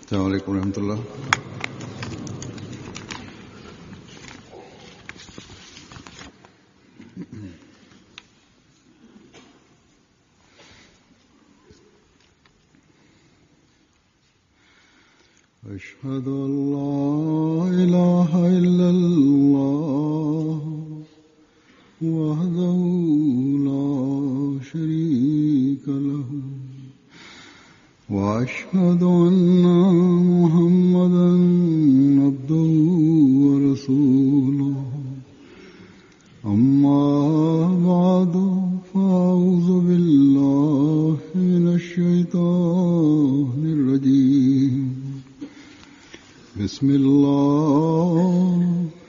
السلام عليكم ورحمة الله. أشهد أن لا إله إلا الله وحده لا شريك له وأشهد أن محمدا عبده ورسوله أما بعد فأعوذ بالله من الشيطان الرجيم بسم الله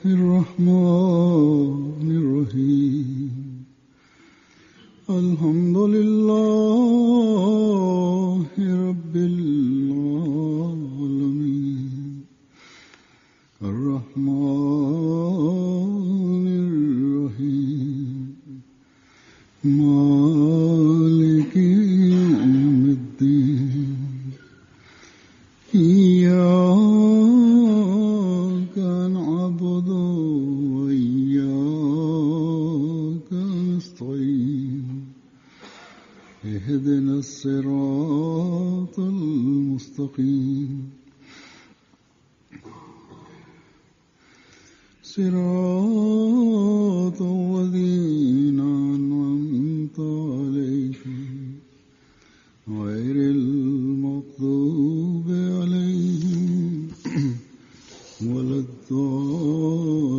الرحمن الرحيم الحمد لله رب العالمين الرحمن الرحيم مالك يوم الدين إياك نعبد وإياك نستعين اهدنا الصراط المستقيم صراط الذين أنعمت عليهم غير المغضوب عليهم ولا الضالين.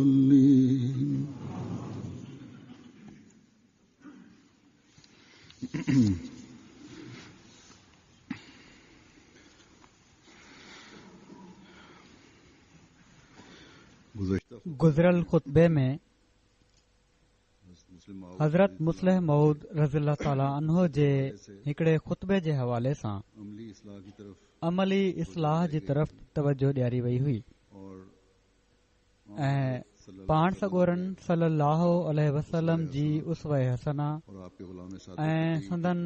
गुज़िरियल ख़ुतबे में हज़रत मुस्लिह मऊद रज़ियल्लाहु ताला अन्हु जे हिकिड़े ख़ुतबे जे हवाले सां अमली इस्लाह जी तरफ़ तवजो ॾियारी वई हुई ऐं पाण सॻोरनि सल्लल्लाहु अलैहि वसल्लम जी उसवे हसना ऐं संदन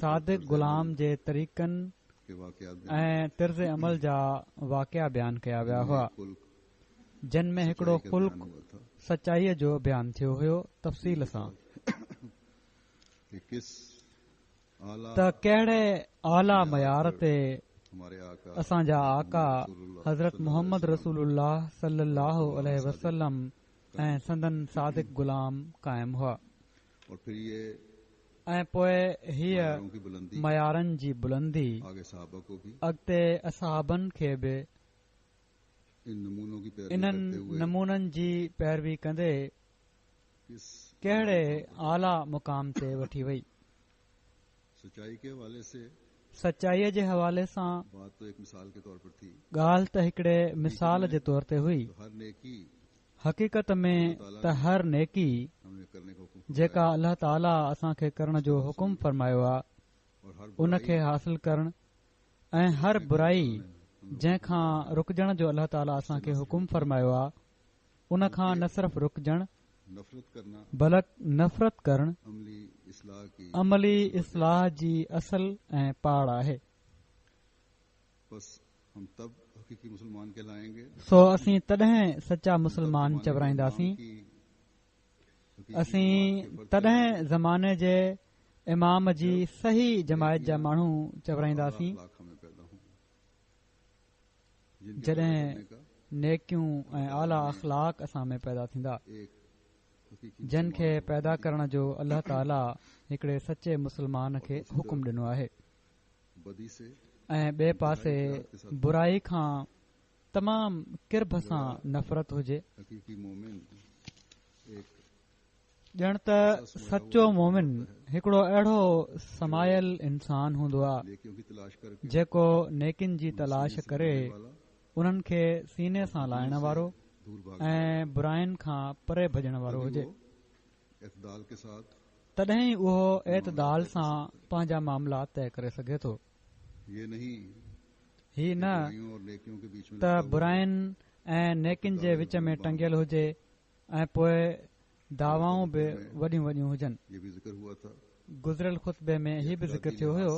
सादिक ग़ुलाम जे तरीक़नि ऐं तर्ज़ अमल जा वाक़िया बयानु कया विया हुआ जिन में हिकिड़ो ख़ुल्क़ सचाईअ जो बयानु थियो हुयो तफ़सील सां त कहिड़े आला मयार ते असांजा आका हज़रत मोहम्मद रसूलुल्लाह सल्लल्लाहु अलैहि वसल्लम ऐं संदन सादिक ग़ुलाम क़ाइम हुआ ऐं पोइ हीअ मयारनि जी बुलंदी अॻिते असहाबनि खे बि इन्हनि नमूननि जी पैरवी कंदे कहिड़े आला मुक़ाम ते वठी वई। सचाईअ जे हवाले सां ॻाल्हि त हिकिड़े मिसाल जे तौर ते हुई। हक़ीक़त में त हर नेकी जेका अल्लाह ताला असांखे करण जो हुकुम फरमायो आहे उन खे हासिल करण ऐं हर बुराई जंहिंखां रुकजण जो अल्लाह ताला असांखे हुकुम फरमायो आहे उन खां न सिर्फ़ रुकजण बल्कि नफ़रत करण अमली इस्लाह जी असल ऐं पाड़ आहे। सो असीं तॾहिं सचा मुस्लमान चवराईंदासीं असीं तॾहिं ज़माने जे इमाम जी सही जमायत जा माण्हू चवराईंदासीं जॾहिं नेकियूं ऐं आला अख़लाक असां में पैदा थींदा जिन खे पैदा करण जो अल्लाह ताला हिकिड़े सचे मुस्लमान खे हुकुम ॾिनो आहे ऐं ॿिए पासे बुराई खां तमामु किरब सां नफ़रत हुजे। ॼण त सचो मोमिन हिकिड़ो अहिड़ो समायल इंसान हूंदो आहे जेको नेकिन जी तलाश करे उन्हनि खे सीने सां लाइण वारो ऐं बुराइनि खां परे भॼण वारो हुजे। तॾहिं उहो एतदाल सां पंहिंजा मामला तय करे सघे थो। ही न त बुराइनि ऐं नेकिन जे विच में टंगियल हुजे ऐं पोइ दावाऊं बि वॾियूं वॾियूं हुजनि। गुज़िरियल ख़ुतबे में हीउ बि ज़िक्र थियो हुयो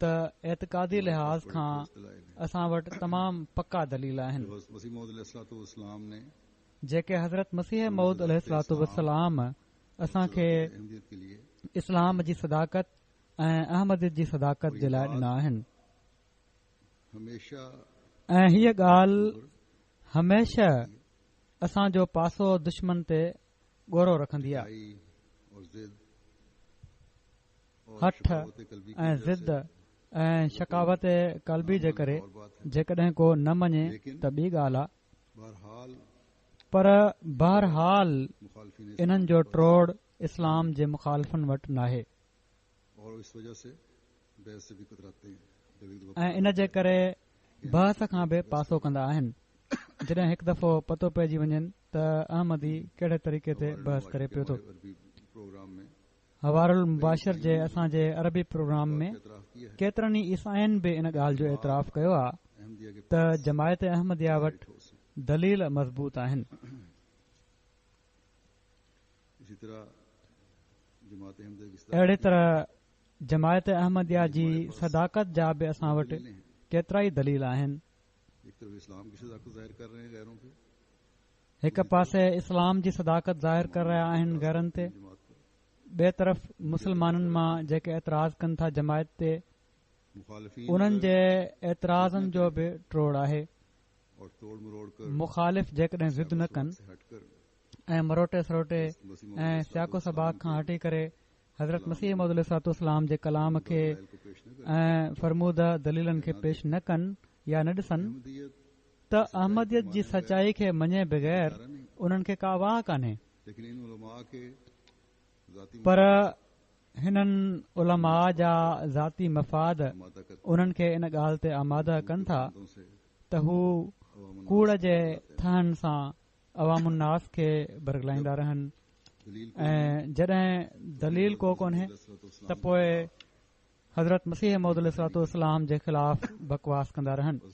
त एतक़ादी लिहाज़ खां असां वटि तमामु पका दलील आहिनि मसीह मौद अलैहिस्सलाम ने जेके हज़रत मसीह मऊद अलैहिस्सलाम असांखे अहमियत के लिए इस्लाम जी सदाकत ऐं अहमदियत जी सदाकत जे लाइ ॾिना आहिनि हमेशा ऐं हीअ ॻाल्हि हमेशह असांजो पासो दुश्मन ते ॻोरो रखंदी आहे आई और जिद और हठ शकावत क़ल्बी की ऐं वजह ज़िद से ऐं शकावत कल्बी जे करे और बात है जेकॾहिं को न मञे त ॿी ॻाल्हि आहे बहरहाल पर बहरहाल मुखालफिन इन्हनि जो ट्रोड़ इस्लाम जे मुखालफ़नि वटि नाहे और इस वजह से बहस से भी कतराते हैं जब एक दफा ऐं इन जे करे बहस खां बि पासो कंदा आहिनि जॾहिं हिकु दफ़ो पतो पइजी वञनि त अहमदी कहिड़े तरीक़े ते बहस करे पियो थो अरबी प्रोग्राम में हवारुल मुबाशिर जे असांजे अरबी प्रोग्राम में एतराफ़ किया है केतिरनि ई ईसाइनि बि इन ॻाल्हि जो एतिराफ़ कयो आहे अहमदिया के त जमायत अहमदिया वटि ठोस है दलील मज़बूत आहिनि इसी तरह जमात अहमदिया की अहिड़े तरह जमायत अहमदिया जी सदाकत जा बि असां वटि दलीलें हैं केतिरा ई दलील आहिनि एक तरफ इस्लाम की सदाकत जाहिर कर रहे हैं गैरों पे हिकु पासे इस्लाम जी सदाकत ज़ाहिर कर रहिया आहिनि घरनि ते जमात पर ॿिए तरफ़ मुस्लमाननि मां जेके एतिराज़ कनि था जमायत ते मुखालफीन उन्हनि जे एतिराज़नि जो बि ट्रोड़ आहे और तोड़ मरोड़ कर मुखालिफ़ जेकॾहिं ज़िद न कनि से हटकर ऐं मरोटे सरोटे मसीह ऐं सियाको सबाक खां हटी करे हज़रत मसीह मौद अलैहिस्सलाम जे कलाम खे को पेश न कर ऐं फरमूदा दलीलनि खे पेश न कनि या न ॾिसनि अहमदियत त अहमदियत जी सचाई खे मञे बग़ैर सारा नहीं उन्हनि खे का वाह कान्हे लेकिन इन उलमा के ذاتی पर हिननि उलमा जा ज़ाती मफ़ाद माता का उन्हनि खे इन ॻाल्हि ते आमादा कनि था से त हू कूड़ जे ठहण सां अवामुन्नास खे बरगलाईंदा रहनि दलील ऐं जॾहिं दलील को कोन्हे त पोइ हज़रत मसीह मौद अलैहिस्सलाम जे ख़िलाफ़ बकवास कंदा रहनि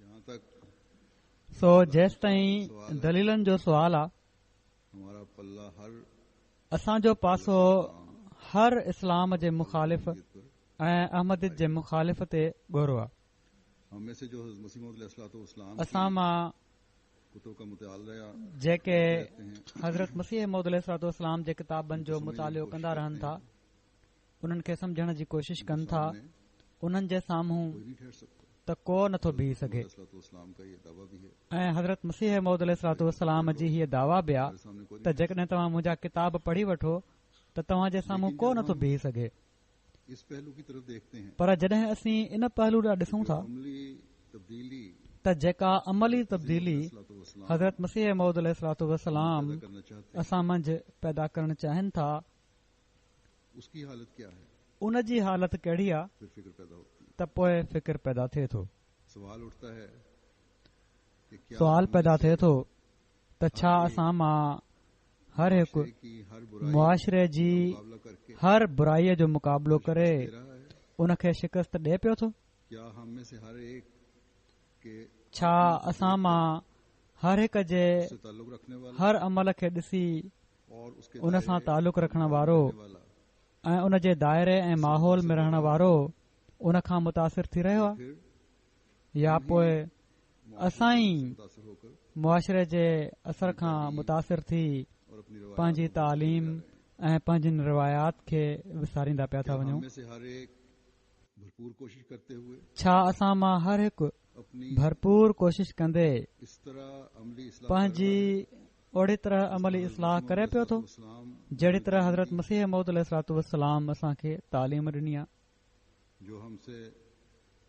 जहाँ तक सो जेसि ताईं दलीलनि जो सुवाल आहे हमारा पल्ला हर असांजो पासो हर इस्लाम जे मुखालिफ़ पर ऐं अहमदियत जे मुखालिफ़ ते ॻोरो आहे हम में से जो मसीह मौद अलैहिस्सलाम असां मां कुतुब का मुताला जेके करते हैं हज़रत मसीह मौद अलैहिस्सलाम जे किताबनि जो मुतालो कंदा रहनि था उन्हनि खे सम्झण जी कोशिश कनि था उन्हनि जे साम्हूं कोई नहीं ठहर सकता त को नथो बीह सघे अलैहिस्सलाम का ये दावा भी है ऐं हज़रत मसीह मौद अलैहिस्सलाम जी हीअ दावा बि आहे हमारे सामने कोई त जेकॾहिं तव्हां मुंहिंजा किताब पढ़ी वठो त तव्हां जे साम्हूं को नथो बीह सघे इस पहलू की तरफ देखते हैं पर जॾहिं असीं इन पहलू ॾांहुं ॾिसूं था अमली तब्दीली त जेका अमली तब्दीली अलैहिस्सलाम हज़रत मसीह मौद अलैहिस्सलाम करना चाहते हैं असां मंझि पैदा करणु चाहिनि था उसकी हालत क्या है उन जी हालत कहिड़ी आहे फिर फिक्र पैदा होती है त पोइ फिकिर पैदा थिए थो सवाल उठता है कि क्या सुवाल हम पैदा में थिए से थो त छा असां मां हर हिकु मुआशरे की हर बुराई मुआशिरे जी मुकाबला करके हर बुराईअ जो मुक़ाबलो करे दे रहा है उन खे शिकस्त ॾिए पियो थो क्या हम में से हर एक के छा असां मां हर हिक जे से ताल्लुक रखने वाला हर अमल खे ॾिसी और उसके उन सां तालुक रखण वारो रहने वाला ऐं उन जे दायरे ऐं माहौल में रहण वारो उन खां मुतासिर थी रहियो आहे फिर या पोइ असां ई मुतासर होकर मुआशिरे जे असर खां मुतासिर थी और अपनी रवायत पंहिंजी तालीम ऐं पंहिंजनि रिवायात खे विसारींदा पिया था हम वञूं में से हर एक भरपूर कोशिश करते हुए छा असां मां हर हिकु अपनी भरपूर कोशिश कंदे इस तरह अमली इस्लाह पंहिंजी ओड़ी तरह अमली इस्लाह करे पियो थो इस्लाम जहिड़ी तरह हज़रत मसीह मौद अलैहिस्सलाम असांखे तालीम ॾिनी आहे जो हमसे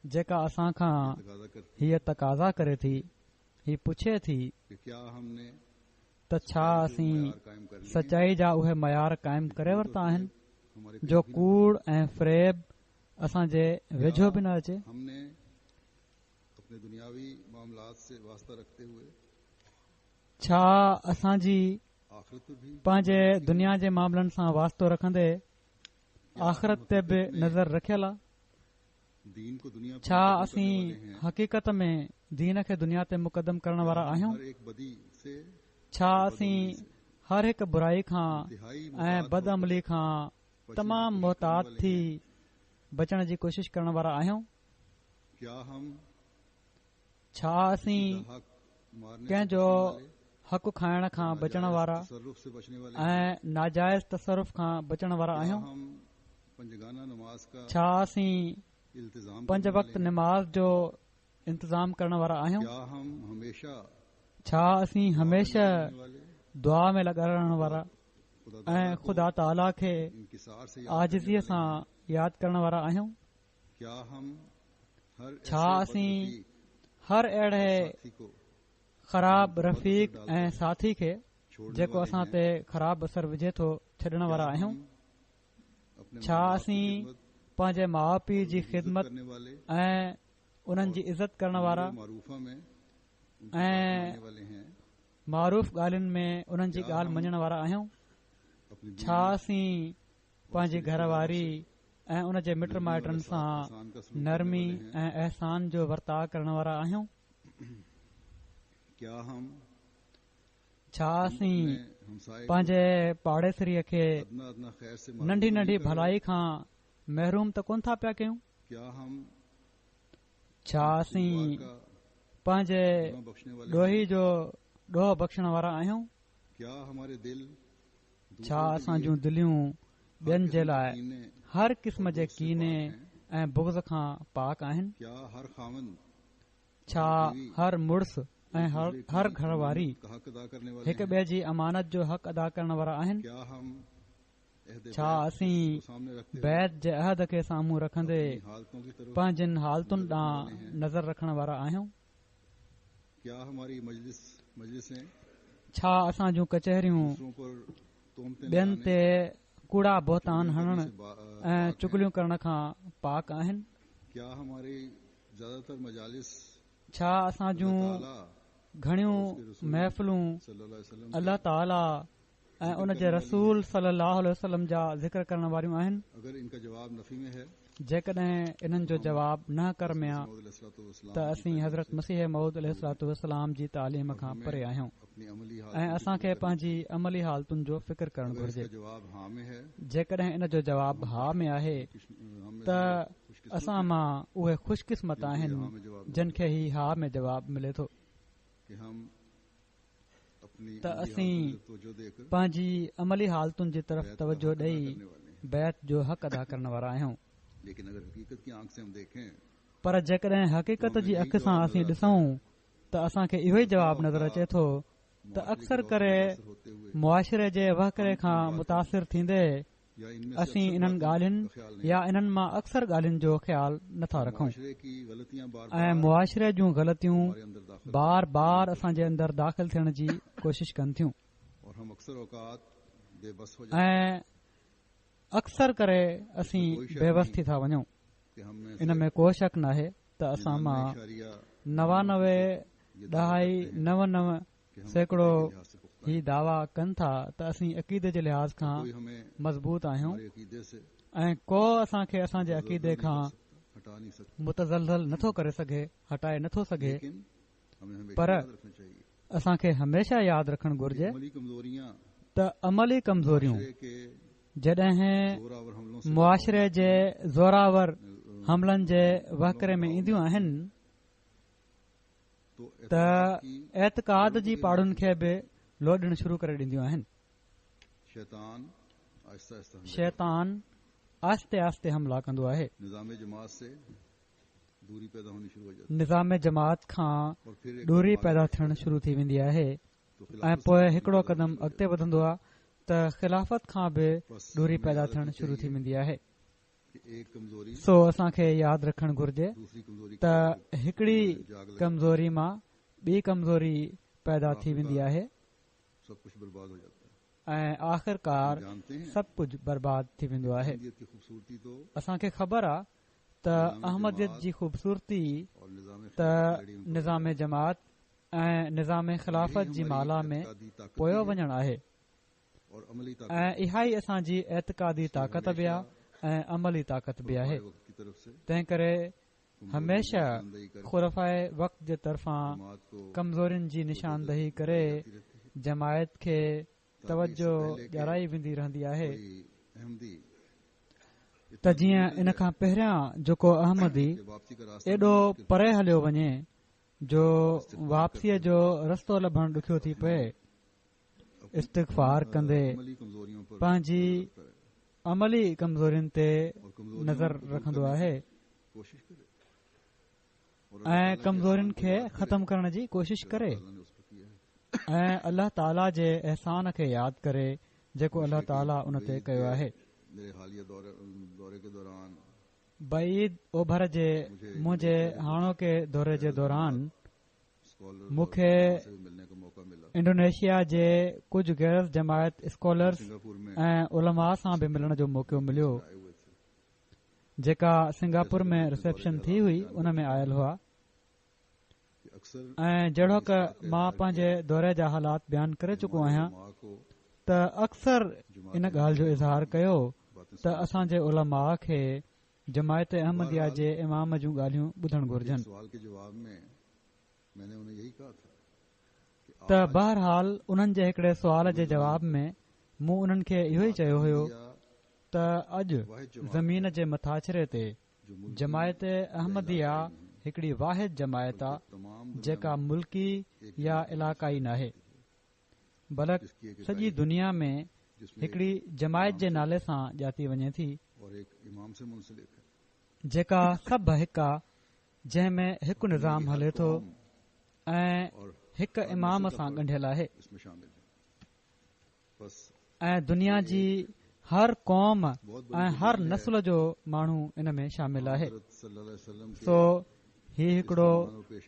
जेका असां खां तकाजा करती हीअ तक़ाज़ा करे थी ही पुछे थी कि क्या हमने त छा असीं मयार कायम कर लिए सचाई जा उहे मयार क़ाइमु करे वरिता आहिनि हमारे जो करीब कूड़ ऐं फ़रेब असांजे वेझो बि न अचे हमने अपने दुनियावी मामलात से वास्ता रखते हुए छा असांजी आखिरत पर भी पंहिंजे दुनिया जे मामलनि सां वास्तो रखंदे आख़िरत ते बि नज़र रखियल आहे दीन को दुनिया पर छा मुक़द्दम असीं करने वाले हैं। हक़ीक़त में दीन खे दुनिया ते मुक़दम करण वारा आहियूं? हर एक बदी से छा असीं हर हिकु बुराई खां इंतहाई ऐं बदअमली खां तमामु मोहतात थी बचण जी कोशिश करण वारा आहियूं? क्या हम छा असीं हक मारने कंहिंजो हक़ खाइण खां बचण वारा तसर्रुफ से बचने वाले ऐं नाजाइज़ तसरुफ़ खां बचण वारा क्या आहियूं? हम पंजगाना नमाज का छा असीं इल्तिजाम पंज करने वक़्त वाले हैं? नमाज़ जो इंतज़ाम करण वारा आहियूं? क्या हम हमेशा छा असीं हमेशा करने वाले दुआ में लॻा रहण वारा खुदा ऐं ख़ुदा ताला खे इंकिसार से आजिज़ीअ सां यादि करण वारा आहियूं? क्या हम हर छा ऐसे असीं बदरफ़ी हर अहिड़े साथी को ख़राब रफ़ीक ऐं साथी खे छोड़ने जेको वाले असां हैं? ते ख़राब असर विझे थो छॾण वारा क्या आहियूं? हम अपने छा माँ बाप की असीं खिदमत पंहिंजे माउ पीउ जी और इज्जत ख़िदमत करने वाले ऐं उन्हनि जी इज़त करण वारा मारूफा में उनकी ऐं बात मानने वाले हैं? मारूफ़ ॻाल्हियुनि में उन्हनि जी ॻाल्हि मञण वारा आहियूं? अपनी छा बीवी असीं पंहिंजी घरवारी ऐं उन जे मिट माइटनि सां एहसान का सलूक नरमी करने वाले हैं? ऐं अहसान जो वर्ताव करण वारा आहियूं? क्या हम छा असीं अपने हमसाए को पंहिंजे पाड़ेसरीअ खे अदना अदना खैर से नंढी मारूफ नंढी नहीं कर रहे? भलाई खां महरूम त कोन था पिया कयूं? क्या हम छा असीं दुआ का पंहिंजे गुनाह बख्शने वाले ॾोही हैं? जो ॾोह बख़्शण वारा आहियूं? क्या हमारे दिल छा दूसरों के असां लिए जूं दिलियूं हर ॿियनि जे किस्म के लाइ कीने हर क़िस्म और जे बुग़्ज़ से कीने पाक हैं? ऐं बुग़्ज़ खां पाक आहिनि? क्या हर खामन छा हर मुड़ुस ऐं हर घरवारी का हक अदा करने वाले हिक हैं? ॿिए जी अमानत जो हक़ अदा करण वारा आहिनि? क्या हम अहद छा बैत असीं को सामने रखते हुए बैत जे अहद खे साम्हूं रखंदे अपनी हालतों की तरफ पंहिंजनि हालतुनि ॾांहुं नज़र रखण वारा आहियूं? क्या हमारी मजलिसें छा असां जूं कचहरियूं दूसरों पर तोहमतें ॿियनि लगाने, ते कूड़ा बोहतान चुगलियों हणण करने से ऐं पाक हैं? चुगलियूं करण खां पाक आहिनि? क्या हमारी ज्यादातर मजालिस छा असां जूं ताला घणियूं महफ़िलूं सल्लल्लाहु अलैहि वसल्लम अल्लाह ताला ऐं उन जे रसूल सल्लल्लाहु अलैहि वसल्लम जा ज़िक्र करण वारियूं आहिनि? अगर इनका जवाब नफी में है जेकॾहिं इन्हनि जो जवाब न कर में आहे मौद त असीं हज़रत मसीह मऊद अलैहिस्सलाम जी तालीम खां परे आहियूं अपनी अमली ऐं असांखे पंहिंजी अमली हालतुनि जो फ़िक्र करणु अगर घुर्जे। इसका जवाब हाँ में है जेकॾहिं इन जो जवाब हा में आहे हम त असां मां उहे ख़ुशकिस्मत आहिनि जिन खे ही हा में जवाब मिले थो कि हम अपनी त अमली असीं हालतों को तवज्जो देकर पंहिंजी अमली हालतुनि जी तरफ़ बैत का तवजो हक अदा ॾेई करने वाले हैं। बैत जो हक़ अदा करण वारा आहियूं। लेकिन अगर हकीकत की आंख से हम देखें पर जेकॾहिं हक़ीक़त जी अख सां असीं ॾिसूं त असांखे इहो ई जवाबु नज़र अचे थो त अक्सर करे होते हुए मुआशिरे जे वहकरे खां मुतासिर थींदे या इनमें असीं इन्हनि ॻाल्हियुनि या इन्हनि मां अक्सर ॻाल्हियुनि जो ख्यालु नथा रखूं माशरे की गलतियां बार ऐं मुआशिरे जूं ग़लतियूं हमारे अंदर दाखिल बार बार असांजे अंदरि दाख़िल थियण जी कोशिश कनि थियूं और हम अक्सर औकात बेबस हो जाते ऐं अक्सर करे असीं बेबस थी था वञूं। कि हम में इन में को शक नाहे त असां मां 99.99 सैकड़ो ही दावा कनि था त असीं अक़ीदे जे लिहाज़ खां कोई हमें मज़बूत आहियूं हमारे अकीदे से ऐं को असांखे असांजे अक़ीदे खां हटा नहीं सकते मुतज़लज़ल नथो करे सघे हटाए नथो सघे। लेकिन हमें हमेशा पर याद रखना चाहिए असांखे हमेशा यादि रखणु घुर्जे अमली कमजोरियां त अमली कमज़ोरियूं माशरे के जॾहिं जोरावर हमलों से मुआशिरे जे ज़ोरावर हमलनि जे वहकरे में ईंदियूं आहिनि तो त एतक़ाद जी पाड़ुनि खे बि लोॾणु शुरू करे ॾींदियूं आहिनि। शैतान आहिस्ता आहिस्ता शैतान आस्ते आस्ते हमला कंदो आहे। निज़ाम जमात से दूरी पैदा होनी शुरू हो जाती निज़ाम जमात खां है और फिर एक दूरी बार पैदा थियणु शुरू थी वेंदी आहे तो ऐं खिलाफत पोइ से हिकिड़ो क़दम अॻिते वधंदो आहे त ख़िलाफ़त खां बि बस दूरी हमें पैदा याद थियणु रखनी शुरू थी चाहिए वेंदी आहे। कि एक कमजोरी सो असांखे यादि रखणु घुर्जे दूसरी कमजोरी त की हिकिड़ी जाग लगे कमज़ोरी मां ॿी कमज़ोरी पैदा थी वेंदी आहे सब कुछ बर्बाद हो जाता है। ऐं आख़िरकार हम जानते हैं सभु कुझु बर्बाद थी वेंदो आहे। अहमदियत की खूबसूरती तो असांखे ख़बर आहे त अहमदियत जी ख़ूबसूरती और निज़ाम त निज़ाम जमात ऐं निज़ाम ख़िलाफ़त जी माला में पोयो वञणु आहे और अमली ताकत ऐं इहा ई असांजी एतिक़ादी ताक़त बि आहे ऐं अमली ताक़त बि आहे। वक्त की तरफ से तंहिं करे हमेशा निशानदेही करके खुरफ़ाए वक़्त जे तरफ़ां जमात को कमज़ोरियुनि जी निशानदही करे जाती रहती है। जमायत खे तवजो पहले के ॾियाराई वेंदी रहंदी आहे कोई अहमदी त जीअं इन खां पहिरियां जेको अहमदी के वापसी का रास्ता एॾो परे हलियो वञे जो वापसीअ जो रस्तो लभणु ॾुखियो थी पए, इस्तिग़फ़ार कंदे अमली कमजोरियों पर पंहिंजी करता है अमली कमज़ोरियुनि ते और कमजोरियों नज़र को दूर रखंदो करने आहे की कोशिश करे और ऐं अल्लाह ताला के कमज़ोरियुनि खे एहसान को याद ख़तमु करण जी कोशिश करे अल्लाह ने उस पर किया है। ऐं अल्लाह ताला जे अहसान खे यादि करे जेको अल्लाह ताला उन ते कयो आहे। मेरे हालिया दौरे के दौरान बईद ओभर जे मुंहिंजे हाणोके दौरे जे दौरान स्कॉलर मूंखे से भी मिलने का मौका मिला। इंडोनेशिया जे कुझु गैर जमायत स्कॉलर्स सिंगापुर में ऐं उलमा सां बि मिलण जो मौक़ो मिलियो। आए हुए थे। जेका सिंगापुर में रिसेप्शन थी हुई उन में आयल हुआ कि अक्सर ऐं जहिड़ो क मां पंहिंजे दौरे जा हालात बयानु करे चुको आहियां माँ को त अक्सर इन ॻाल्हि जो इज़हार कयो बातें त असांजे उलमा खे जमायत अहमदिया जे इमाम जूं ॻाल्हियूं ॿुधणु घुर्जनि। सवाल के जवाब में मैंने उन्हें यही कहा था कि त बहरहाल उन्हनि जे हिकड़े सुवाल जे जवाब में मूं उन्हनि खे इहो ई चयो हुयो त अॼु ज़मीन जे मथाछरे ते जो मुल्क जमायत अहमदिया हिकड़ी वाहिद जमायत आहे तमाम जेका मुल्की या इलाक़ाई नाहे, बल्कि जिसकी एक सॼी दुनिया में जिसमें हिकड़ी जमायत जे नाले सां ॼाती वञे थी, और एक इमाम से मुंसलिक है। जेका सभु हिकु आहे, जंहिं में हिकु निज़ाम हले थो ऐं और हिकु इमाम सां ॻंढियल आहे इसमें शामिल है। बस ऐं दुनिया जी हर क़ौम बहुत बड़ी ऐं हर नस्ल जो माण्हू इन में शामिल आहे। हज़रत सल्लल्लाहु अलैहि वसल्लम के सो ही हिकड़ो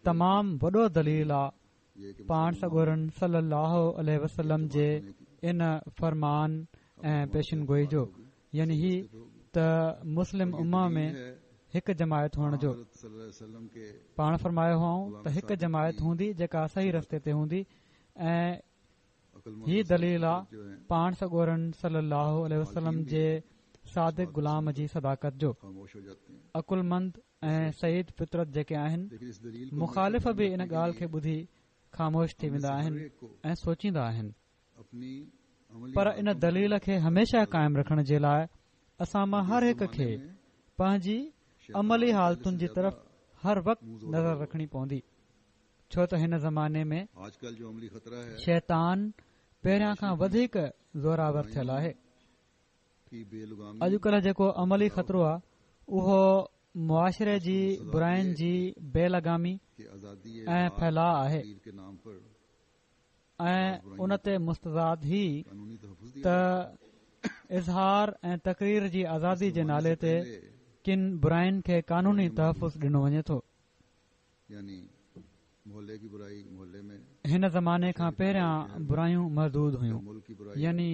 तमामु वॾो दलील आहे ये कि पाण सॻोरन सल्लल्लाहु अलैहि वसल्लम जे इन फरमान ऐं पेशिन गोई जो, यानी ही त मुस्लिम उम्मा में हिकु जमायत हुअण जो। हज़रत सल्लल्लाहु अलैहि वसल्लम के पाण फरमायो हुआऊं त हिकु जमायत हूंदी जेका सही रस्ते ते हूंदी ऐं अक़लमंद ही दलील आहे जो है पाण सॻोरन सल्लल्लाहु अलैहि वसल्लम जे सादिक गुलाम जी सदाकत जो। खामोश हो जाते हैं। अकुलमंद ऐं सईद फितरत जेके आहिनि लेकिन इस दलील को मुखालिफ़ बि इन ॻाल्हि खे ॿुधी ख़ामोश थी वेंदा आहिनि ऐं सोचींदा आहिनि, अपनी अमली पर इन दलील खे हमेशा क़ाइमु रखण जे लाइ असां मां हर हिक खे पंहिंजी अमली हालतुनि जी तरफ़ हर वक़्तु नज़र रखणी पवंदी, छो त हिन ज़माने में आजकल जो अमली खतरा है शैतान पहिरियां खां वधीक ज़ोरावर थियल आहे। कि बेलुगामी अॼुकल्ह जेको अमली ख़तरो आहे उहो मुआशिरे जी बुराइनि जी बेलगामी की आजादी ऐं फैलाव आहे तकरीर के नाम पर ऐं उन ते मुस्तज़ाद ही कानूनी तहफ़्फ़ुज़ त दिया इज़हार ऐं तक़रीर जी आज़ादी जे नाले ते किन बुराइनि खे कानूनी तहफ़ुज़ ॾिनो वञे थो। यानी मोहल्ले की बुराई मोहल्ले में, हिन ज़माने खां पहिरियां बुराइयूं महदूद हुयूं, मुल्क की बुराई यानी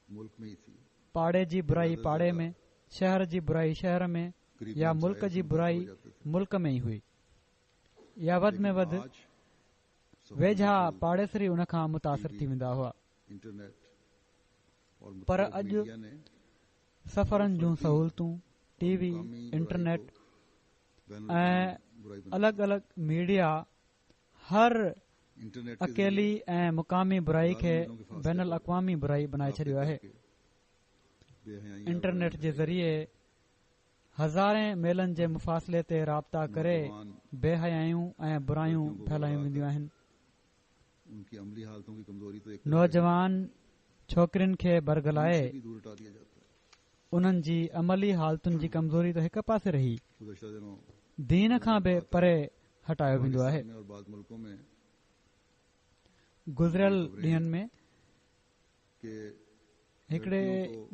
मुल्क में ही थी। पाड़े जी बुराई पाड़े में, शहर जी बुराई शहर में, या मुल्क जी बुराई मुल्क में ई हुई, या वधि में वधि आज वेझा पाड़ेसरी उन खां मुतासिर थी वेंदा हुआ। इंटरनेट और पर मुख़्तलिफ़ अॼु मीडिया ने सफ़रनि जूं सहूलतूं, टीवी, इंटरनेट ऐं अलॻि अलॻि मीडिया हर इंटरनेट अकेली ऐं मुक़ामी बुराई खे बैन अल-अक़वामी बुराई बनाए छॾियो आहे। इंटरनेट जे ज़रिए हज़ारे मेलनि जे मुफ़ासिले ते राब्ता करे बेहयायूं ऐं बुरायूं फैलायूं वेंदियूं आहिनि। उनकी अमली हालतों की कमजोरी तो एक नौजवान छोकिरियुनि खे बरगलाए भी दूर हटा दिया जाता है। उन्हनि जी अमली हालतुनि जी कमज़ोरी त हिक पासे रही, गुज़श्ता दिनों दीन खां बि परे हटायो वेंदो आहे। पाकिस्तान में और बाद मुल्कों में गुज़रियल ॾींहनि में के हिकिड़े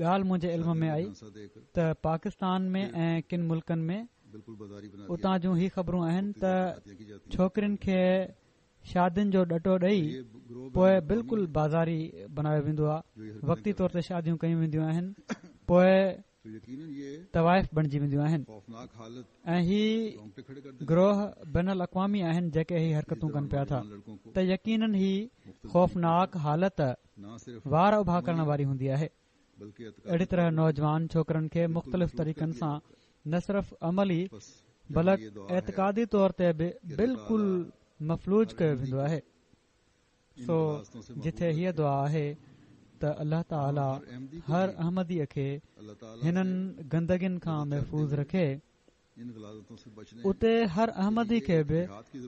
ॻाल्हि मुंहिंजे इल्म में आई हिंसा देकर त पाकिस्तान में ऐं किन मुल्कनि में बिल्कुल बाजारी बना उतां जूं ही ख़बरूं आहिनि त दिया की जाती छोकिरियुनि खे शादियुनि जो ॾटो ॾेई ये ग्रोह पोइ बिल्कुलु बाज़ारी बनायो वेंदो आहे, वक़्ती तौर ते शादियूं कयूं वेंदियूं आहिनि, पोइ तो यकीनन ये तवाइफ़ बणिजी वेंदियूं आहिनि खौफनाक हालत ऐं ही रोंगटे खड़े कर देती ग्रोह बैन अल-अक़वामी आहिनि जेके ही हरकतूं कनि पिया था। है। लड़कों को त यकीनन ही खौफ़नाक हालत ना सिर्फ वार उभा करण वारी हूंदी आहे, बल्कि अहिड़ी तरह नौजवान छोकरनि खे मुख़्तलिफ़ तरीक़नि सां न सिर्फ़ अमली बल्कि एतक़ादी तौर ते बि बिल्कुलु मफ़लूज कयो वेंदो आहे। सो जिथे हीअ दुआ आहे त अल्लाह ताला हर अहमदीअ खे हिननि गंदगियुनि खां महफ़ूज़ रखे, इन गलाज़तों से बचने उते हर अहमदी खे बि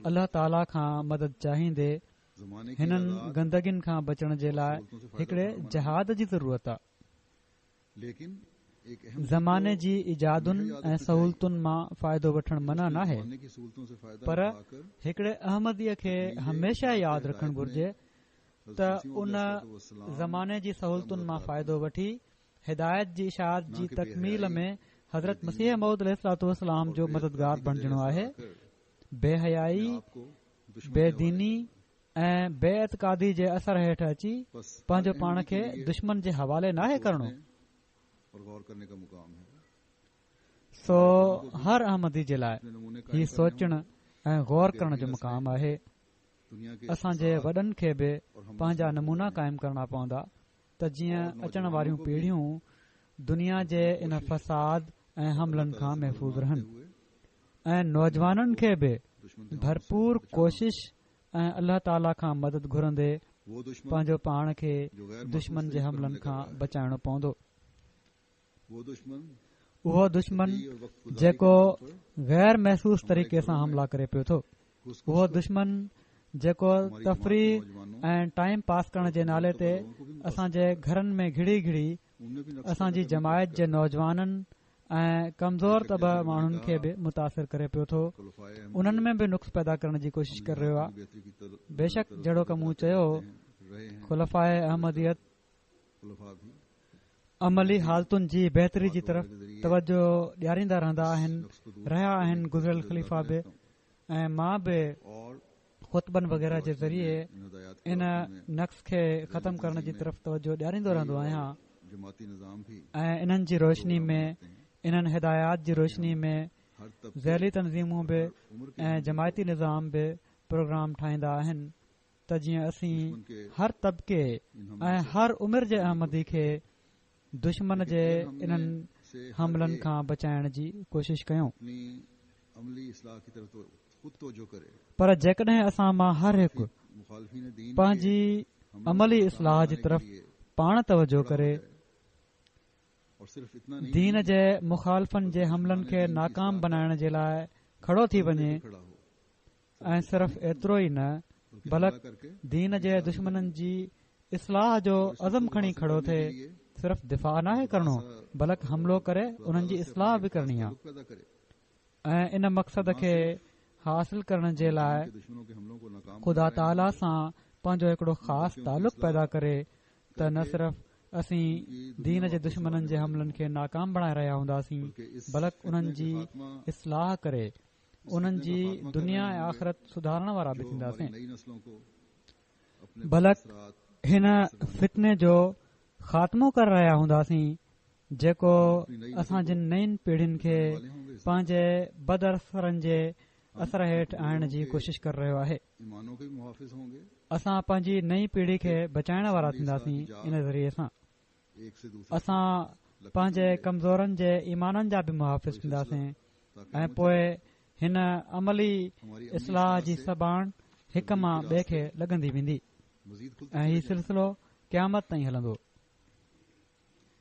अल्लाह ताला खां मदद चाहींदे ज़माने की हिननि गंदगियुनि खां बचण जे लाइ हिकिड़े जहाद जी ज़रूरत आहे। लेकिन एक अहम ज़माने जी इजादुनि ऐं सहूलतुनि मां फ़ाइदो वठणु मना नाहे, ज़माने की सहूलतों से फायदा पर उठाकर हिकिड़े अहमदीअ खे हमेशा यादि रखणु घुर्जे त उन ज़माने जी सहूलतुनि मां फ़ाइदो वठी हिदायत जी इशाअत जी तकमील में हज़रत मसीह मऊद अलैहिस्सलाम जो मददगार बणजणो आहे। बेहयाई, बेदीनी ऐं बेएतक़ादी जे असर हेठि अची पंहिंजो पाण खे दुश्मन जे हवाले नाहे करणो। और गौर करने का मुकाम है। सो हर अहमदी जे लाइ हीउ सोचण ऐं गौर करण जो मुकाम आहे। दुनिया के असांजे वॾनि खे बि पंहिंजा नमूना क़ाइमु करणा पवंदा त जीअं अचण वारियूं पीढ़ियूं दुनिया जे इन फसाद ऐं हमलनि खां महफ़ूज़ रहनि, ऐं नौजवाननि खे बि भरपूर कोशिश ऐं अल्लाह ताला खां मदद घुरंदे वो दुश्मन पंहिंजो पाण खे दुश्मन जे हमलनि खां बचाइणो पवंदो। वो दुश्मन उहो दुश्मन जेको गैर महसूस तरीक़े सां हमला करे पियो थो, उहो दुश्मन जेको तफ़रीह ऐं टाइम पास करण जे नाले ते असांजे घरनि में घिड़ी घिड़ी उनमें भी असांजी जमायत जे नौजवाननि ऐं कमज़ोर तबह माण्हुनि खे बि मुतासिर करे पियो थो, उन्हनि में बि नुक़्स पैदा करण जी कोशिश करे रहियो आहे। बेहतरी की तरफ बेशक जहिड़ो कमु चयो, रहे हैं ख़ुलफ़ाए अहमदियत खुलफा भी अमली हालतुनि जी बहितरी जी तरफ़ तवजो ॾियारींदा रहंदा आहिनि, रहिया आहिनि गुज़िरियल ख़लीफ़ा बि, ऐं मां बि और ख़ुतबनि वग़ैरह जे ज़रिए इन हिदायत इन नक़्स खे ख़तमु करण जी तरफ़ तवजो ॾियारींदो रहंदो आहियां, जमाती निज़ाम भी ऐं इन्हनि जी रोशनी में, इन्हनि हिदायत जी रोशनी में हर तबके ज़ैली तनज़ीमूं बि उम्र के ऐं जमायती निज़ाम बि प्रोग्राम ठाहींदा आहिनि त जीअं असीं दुश्मन के हर तबके ऐं हर उमिरि जे अहमदी खे दुश्मन जे इन्हनि से हमलनि खां बचाइण जी कोशिश कयूं। अपनी अमली इस्लाह की तरफ तो खुद तवज्जो करे। पर जेकॾहिं असां मां हर हिकु मुखालिफीन दीन पंहिंजी अमली इस्लाह जी तरफ़ पाण तवजो करे और सिर्फ इतना नहीं दीन जे मुखालफ़नि जे हमलनि खे नाकाम बनाइण जे लाइ खड़ो थी वञे, खड़ा हो ऐं सिर्फ़ एतिरो ई न बल्कि करके दीन जे दुश्मननि जी इस्लाह जो अज़म खणी खड़ो थिए। सिर्फ़ दिफ़ा नाहे करणो, बल्कि हमिलो करे उन्हनि जी इस्लाह बि करणी आहे, पैदा करे ऐं इन मक़सद खे हासिल करण जे लाइ दुश्मनों के हमलों को नाकाम ख़ुदा ताला सां पंहिंजो हिकिड़ो ख़ासि तालुक़ पैदा करे त न सिर्फ़ असीं दीन जे दुश्मननि जे हमलनि खे नाकाम बणाए रहिया हूंदासीं, बल्कि उन्हनि जी इस्लाह करे उन्हनि जी दुनिया ऐं आख़िरत सुधारण वारा बि थींदासीं। नई नस्लों को अपने बल्कि हिन फितने जो ख़ात्मो करे रहिया हूंदासीं जेको असां जिन नईन पीढ़ियुनि खे पंहिंजे बदअसरनि जे असर हेठि आणण जी कोशिश करे रहियो आहे। ईमानों के भी मुहाफ़िज़ होंगे, असां पंहिंजी नई पीढ़ी खे बचाइण वारा थींदासीं। इन ज़रिए सां एक से दूसरे असां पंहिंजे कमज़ोरनि जे ईमाननि जा बि मुहाफ़िज़ थींदासीं, ऐं पोइ हिन अमली इस्लाह जी सबाण हिक मां ॿिए खे लॻंदी वेंदी, मज़ीद खुलते ऐं हीउ सिलसिलो क़यामत ताईं हलंदो।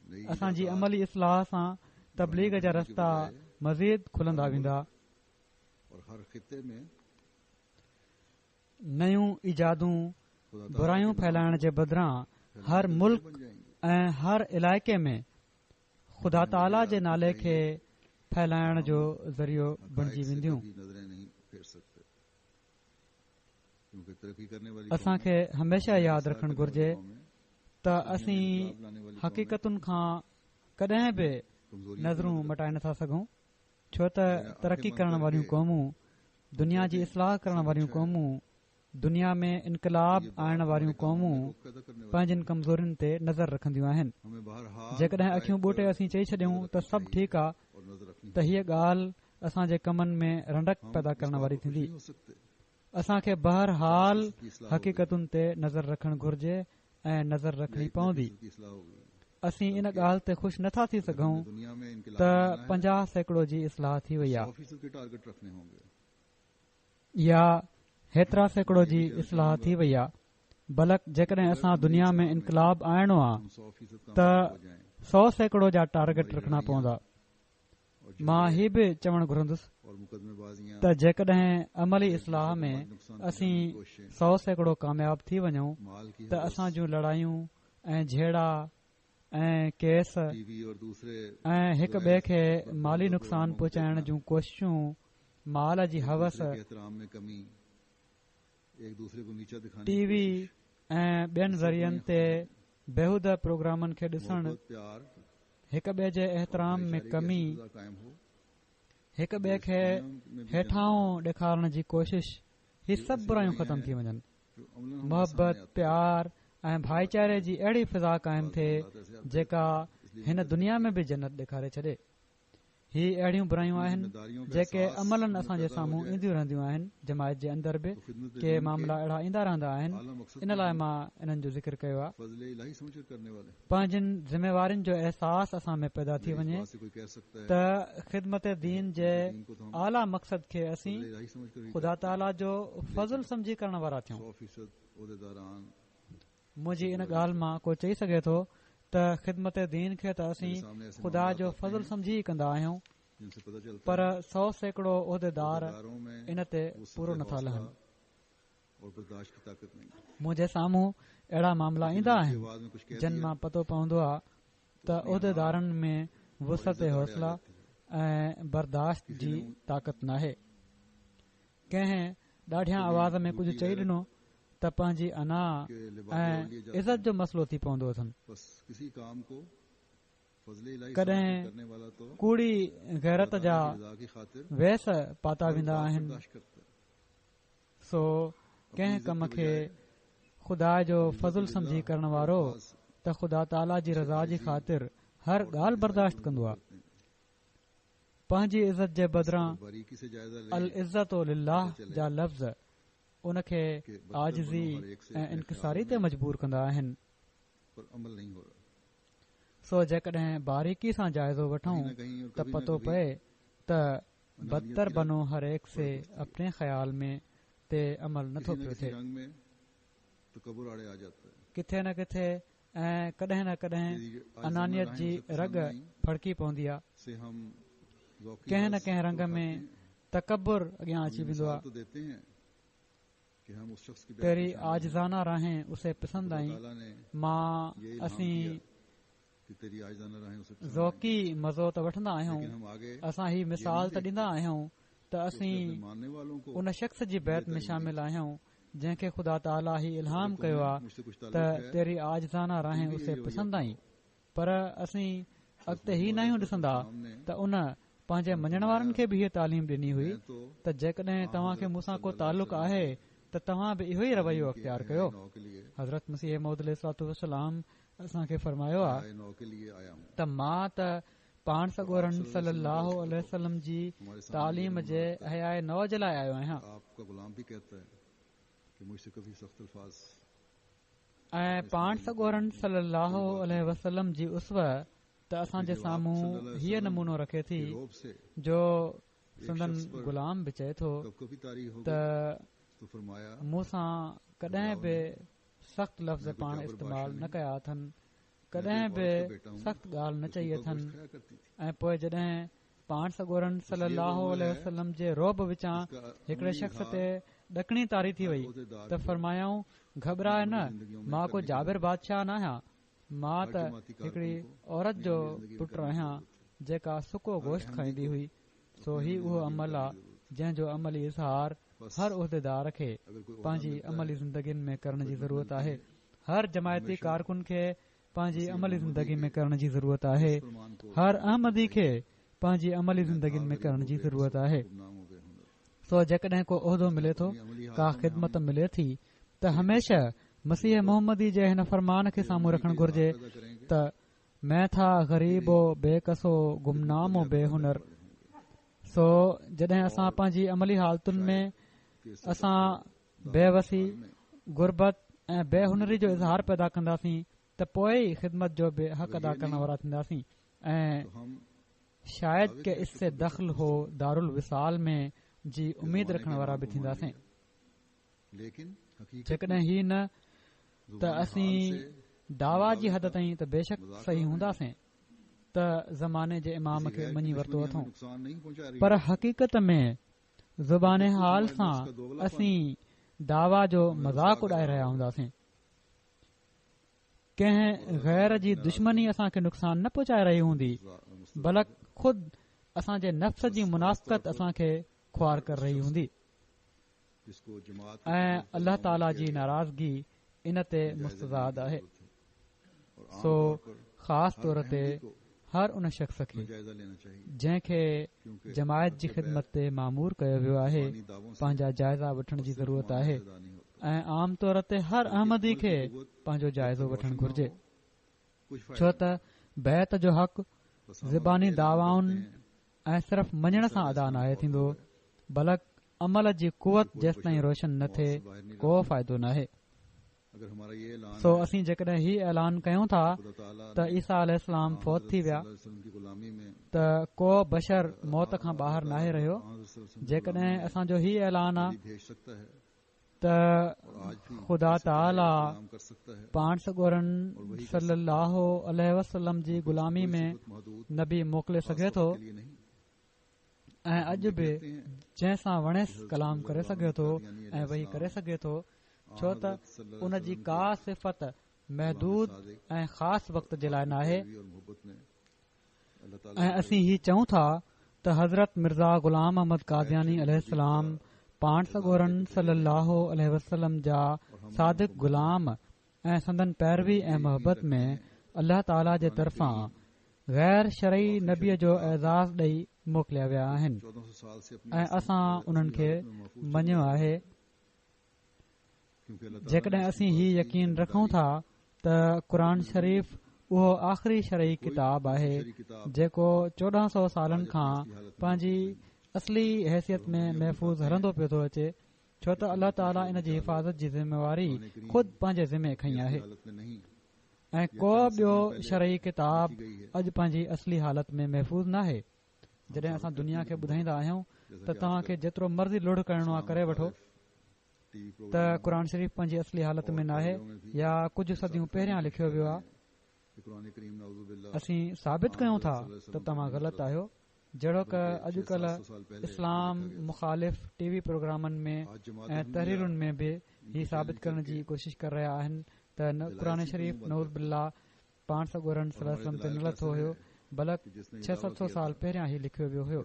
नई असांजी अमली इस्लाह सां तबलीग जा रस्ता मज़ीद खुलंदा वेंदा, और हर खिते में नयूं इजादूं खुदा बुरायूं फैलाइण जे बदिरां हर मुल्क बन जाएंगे। ऐं हर इलाइक़े में ख़ुदा ताला जे नाले खे फैलाइण जो ज़रियो बणिजी वेंदियूं। कभी नजरें नहीं फेर सकते, क्योंकि तरक्की करने वाली असांखे हमेशा यादि रखणु घुर्जे त असीं हक़ीक़तुनि खां कॾहिं बि नज़रूं मटाए नथा सघूं, छो त तरक़ी करण वारियूं क़ौमूं, दुनिया जी इस्लाह करण वारियूं क़ौमूं, दुनिया में इनकलाब आणण वारियूं क़ौमूं पंहिंजनि कमज़ोरियुनि ते नज़र रखंदियूं आहिनि। हमें बहरहाल जेकॾहिं अखियूं ॿूटे असीं चई छॾियूं त सभु ठीकु आहे, और नजर रखनी त हीअ ॻाल्हि असांजे कमनि में रंडक पैदा करण वारी थींदी। हो सकते असांखे बहरहाल हक़ीक़तुनि ते नज़र रखणु घुर्जे ऐं नज़र रखणी पवंदी। की इस्लाह होगी। असीं इन ॻाल्हि ते ख़ुशि नथा थी सघूं दुनिया में इनकलाब त लाना है, 50% जी इस्लाह थी वई आहे 100% के टारगेट रखने होंगे। या हेतिरा सैकड़ो जी इस्लाह थी वई आहे। बल्कि जेकॾहिं असां दुनिया में इनकलाब आणिणो आहे हम 100% त कामयाब हो जाएं 100% जा टारगेट रखणा पवंदा। और मां हीउ बि चवणु घुरंदुसि और मुकदमेबाजियां त जेकॾहिं अमली इस्लाह में असीं 100% कामयाब थी वञूं माल की त असां जूं लड़ायूं ऐं झेड़ा ऐं केस टीवी और दूसरे ऐं हिक ॿिए खे माली नुक़सान पहुचाइण जूं कोशिशूं, माल जी हवस, दूसरे के एहतराम में कमी, एक दूसरे को नीचा दिखाने की टीवी ऐं ॿियनि ज़रियनि ते बेहूदा प्रोग्रामनि खे ॾिसणु, मोहब्बत, प्यार हिक ॿिए जे एहतराम में कमी, ऐसी कायम हो हिक ॿिए खे हेठाऊं ॾेखारण जी कोशिश, ही सभु बुरायूं ख़तम थी वञनि। जो अमलन हम मोहबत, सामने आते प्यार ऐं भाईचारे जी अहिड़ी फिज़ा क़ाइमु थिए हैं। जेका हिन दुनिया में बि जन्नत ॾेखारे छॾे। ही अहिड़ियूं बुरायूं आहिनि जिम्मेदारियों का जेके एहसास अमलनि में असांजे पैदा हो साम्हूं जाए। ईंदियूं रहंदियूं आहिनि। जमायत जे अंदर बि तो खिदमत के दीन मामला अहिड़ा ईंदा रहंदा आहिनि। आला मकसद इन लाइ मां इन्हनि जो ज़िक्र कयो आहे। फजले इलाही समझकर करने वाले पंहिंजनि ज़िम्मेवारियुनि जो अहसास असां में पैदा थी इस वञे बात से कोई कह सकता है त ख़िदमत दीन जे दीन को तो हम आला मक़सद खे असीं फजले इलाही समझकर ही ख़ुदा ताला जो फज़ुल समझी करण वारा थियूं। 100% उहदेदारान मुंहिंजी इन ॻाल्हि मां को चई सघे थो त ख़िदमत दीन खे त असीं ख़ुदा जो फज़ुल समझी कंदा आहियूं, जिनसे पता चलता पर है 100% उहदेदार उहदेदारों में इन ते वुसअत पूरो नथा हौसला लहनि। और बर्दाश्त की ताकत नहीं। मुंहिंजे साम्हूं अहिड़ा मामला ईंदा उनकी आहिनि आवाज में कुछ कह जिन दिया मां पतो पवंदो आहे त उहदेदारनि में वुसअत हौसला ऐं बर्दाश्त जी ताक़त नाहे। कंहिं ॾाढियां आवाज़ में कुझु चई ॾिनो त पंहिंजी अना के ऐं लिबास लिए जाते इज़त जो मसइलो थी पवंदो अथनि। बस किसी काम को फजले इलाही कॾहिं समझकर करने वाला तो कूड़ी गैरत जा खुदा की रज़ा की खातिर वैस पाता वेंदा आहिनि। बर्दाश्त करता है। सो कंहिं कम खे ख़ुदा जो फज़ुल समझी करण वारो त ख़ुदा ताला जी रज़ा जी ख़ातिर हर ॻाल्हि बर्दाश्त कंदो आहे। पंहिंजी इज़त जे बदिरां बारीकी से जायजा अल ले इज़्ज़त लिल्लाह जा लफ़्ज़ उनखे आजिज़ी ऐं इनकिसारी ते मजबूर कंदा आहिनि। पर अमल नहीं हो रहा। सो जेकॾहिं बारीकी सां जाइज़ो वठूं कहीं न कहीं और त कभी न पतो कभी पए त अनानियत बदतर की बनो हर एक से अपने ख़्याल में ते अमल नथो किसी न पियो किसी थिए। रंग में तकब्बुर आड़े आ जाता है। किथे न किथे ऐं कॾहिं न कॾहिं तेरी अनानियत आज़माइश जी हमसे रग सामने आई फड़की पवंदी आहे। से हम ज़ौक़ी कंहिं न राज़ कंहिं रंग तो में खाते हैं। तकबुर अॻियां हम अची ये वेंदो मिसाल आहे। तो देते हैं कि हम उस शख्स की बैत तेरी में शामिल हैं। आजिज़ाना राहें उसे पसंद खुदा आई। ताला ने मां ये इल्हाम असीं किया कि तेरी आजिज़ाना राहें उसे पसंद ज़ौक़ी मज़ो त वठंदा आई। आहियूं। लेकिन हम आगे असां ही मिसाल त ॾींदा आहियूं त उसने असीं अपने मानने वालों को उन शख़्स जी बैत में शामिल आहियूं जंहिंखे ख़ुदा ताला ही इल्हाम कयो आहे मुझसे कुछ त ताल्लुक़ है तेरी आजिज़ाना राहें तुम भी उसे यही पसंद रवैया आई। पर असीं अॻिते ही नयूं ॾिसंदा त उन पंहिंजे मञण वारनि खे बि हीअ तालीम ॾिनी हुई मैं तो त जेकॾहिं तव्हांखे मूंसां को ताल्लुक़ आहे त तव्हां बि इहो ई रवैयो अख़्तियार कयो। नौ के लिए हज़रत मसीह मौद अलैहिस्सलाम असांखे फरमायो आहे आए नौ के लिए आया हूँ। त मां त पाण सॻोरन सल्लल्लाहु अलैहि वसल्लम जी हमारे सामने तालीम ये जे नमूना हयाए नौ जे लाइ आयो आहियां। आपका गुलाम भी कहता है कि मुझसे कभी सख्त अल्फाज ऐं पाण सॻोरन सल्लल्लाहु अलैहि वसल्लम जी उसव त असांजे साम्हूं हीअ नमूनो रखे थी रोब से जो संदन गुलाम बि चए थो कब कभी तारीख हो त तो फरमाया मूंसां कॾहिं बि सख़्त लफ़्ज़ पाण इस्तेमालु न कया अथनि, कॾहिं बि सख़्त ॻाल्हि न चई अथनि। खाया करती थी। ऐं पोइ जॾहिं पाण सॻोरन सल्लल्लाहु अलैहि वसल्लम जे रोब विचां हिकिड़े शख़्स ते ॾकणी तारी थी वई त फरमायाऊं घबराए न, मां को जाबिर बादशाह न आहियां, मां त हिकिड़ी औरत जो पुटु आहियां जेका सुको गोश्त खाईंदी हुई। सो ही उहो अमल आहे जंहिंजो अमली इज़हार हर उहिदेदार खे पंहिंजी अमली ज़िंदगीनि में करण जी ज़रूरत आहे। हर जमायती कारकुन खे पंहिंजी अमली ज़िंदगी में करण जी ज़रूरत आहे। हर अहमदी खे पंहिंजी अमली ज़िंदगीनि में करण जी ज़रूरत आहे। सो जेकॾहिं को उहिदो मिले थो, का ख़िदमत मिले थी, त हमेशह मसीह मोहम्मदी जे हिन फरमान खे साम्हूं रखणु घुर्जे त मैं था ग़रीबो बेकसो गुमनामो बेहुनर। सो जॾहिं असां पंहिंजी अमली हालतुनि में असां बेवसी, गुरबत ऐं बेहुनरी जो इज़हार पैदा कंदासीं त त पोइ ई ख़िदमत जो बि हक़ अदा करण वारा थींदासीं ऐं शायदि के इससे दख़ल हो दारुल विसाल में जी उमीद रखण वारा बि थींदासीं। जेकॾहिं ही न त असीं दावा जी हद ताईं त बेशक सही हूंदासीं त ज़माने जे इमाम खे मञी वरितो अथऊं, पर हक़ीक़त में ज़ुबान हाल सां असीं दावा जो मज़ाक उॾाए रहिया हूंदासीं। कंहिं गैर जी दुश्मनी असांखे नुक़सान न पहुचाए रही हूंदी, बल्कि खुद असांजे नफ़्स जी मुनाफ़क़त असांखे ख़्वार करे रही हूंदी ऐं अल्लाह ताला जी नाराज़गी इन ते मुस्तज़ाद आहे। सो ख़ासि तौर ते हर उन शख़्स खे जंहिंखे जमायत जी ख़िदमत ते मामूर कयो वियो आहे पंहिंजा जाइज़ा वठण जी ज़रूरत आहे ऐं आम तौर ते हर अहमदी खे पंहिंजो जाइज़ो वठणु घुर्जे, छो त बैत जो हक़ ज़बानी दावाउनि ऐं सिर्फ़ मञण सां अदा नाहे थींदो, बल्कि अमल जी कुवत जेसि ताईं रोशन न थिए को फ़ाइदो नाहे। सो असीं जेकॾहिं ही ऐलान कयूं था त ईसा अलैहिस्सलाम फ़ौत थी विया त को बशर मौत खां ॿाहिरि नाहे रहियो, जेकॾहिं असांजो ही ऐलान आहे त ख़ुदा ताला पाण सॻोरन सल्लल्लाहु अलैहि वसल्लम जी ग़ुलामी में नबी मोकिले सघे थो ऐं अॼु बि जंहिंसां वणेसि कलाम करे सघे थो ऐं वही करे सघे थो, छो त उन जी का सिफ़त महदूद ऐं ख़ासि वक़्त जे लाइ नाहे। ऐं असीं ही चऊं था त हज़रत मिर्ज़ा ग़ुलाम अहमद कादियानी अलैहिस्सलाम पाण सॻोरन सल्लल्लाहु अलैहि वसल्लम जा सादिक़ ग़ुलाम ऐं संदन पैरवी ऐं मोहबत में अल्लाह ताला जे तरफ़ां गैर शरई नबीअ जो एज़ाज़ ॾेई मोकिलिया विया आहिनि ऐं असां उन्हनि खे मञियो आहे। जेकॾहिं असीं ही यकीन रखूं था त क़ुरान शरीफ़ उहो आख़िरी शरई किताब आहे जेको 1400 सालनि खां पंहिंजी असली हैसियत में महफ़ूज़ हलंदो पियो थो अचे, छो त अल्लाह ताला इन जी हिफ़ाज़त जी ज़िम्मेवारी खुद पंहिंजे ज़िम्मे खईं आहे ऐं को ॿियो शरई किताब अॼु पंहिंजी असली हालत में महफ़ूज़ नाहे। जॾहिं असां दुनिया खे ॿुधाईंदा आहियूं त तव्हांखे जेतिरो मर्ज़ी लुढ़ करणो आहे करे वठो त क़ुरान शरीफ़ पंहिंजी असली हालत में नाहे या कुझु सदियूं पहिरियां लिखियो वियो आहे। असीं साबित कयूं था त तव्हां ग़लति आहियो, जहिड़ो क अॼुकल्ह इस्लाम मुख़ालिफ़ टीवी प्रोग्रामनि में ऐं तहरीरुनि में बि ही साबित करण जी कोशिश करे रहिया आहिनि त क़ुरान शरीफ़ नऊज़ बिल्लाह पाण सॻोरन सल्लल्लाहु अलैहि वसल्लम ते न लथो हुयो, बल्कि 600-700 साल पहिरियां ही लिखियो वियो हुयो।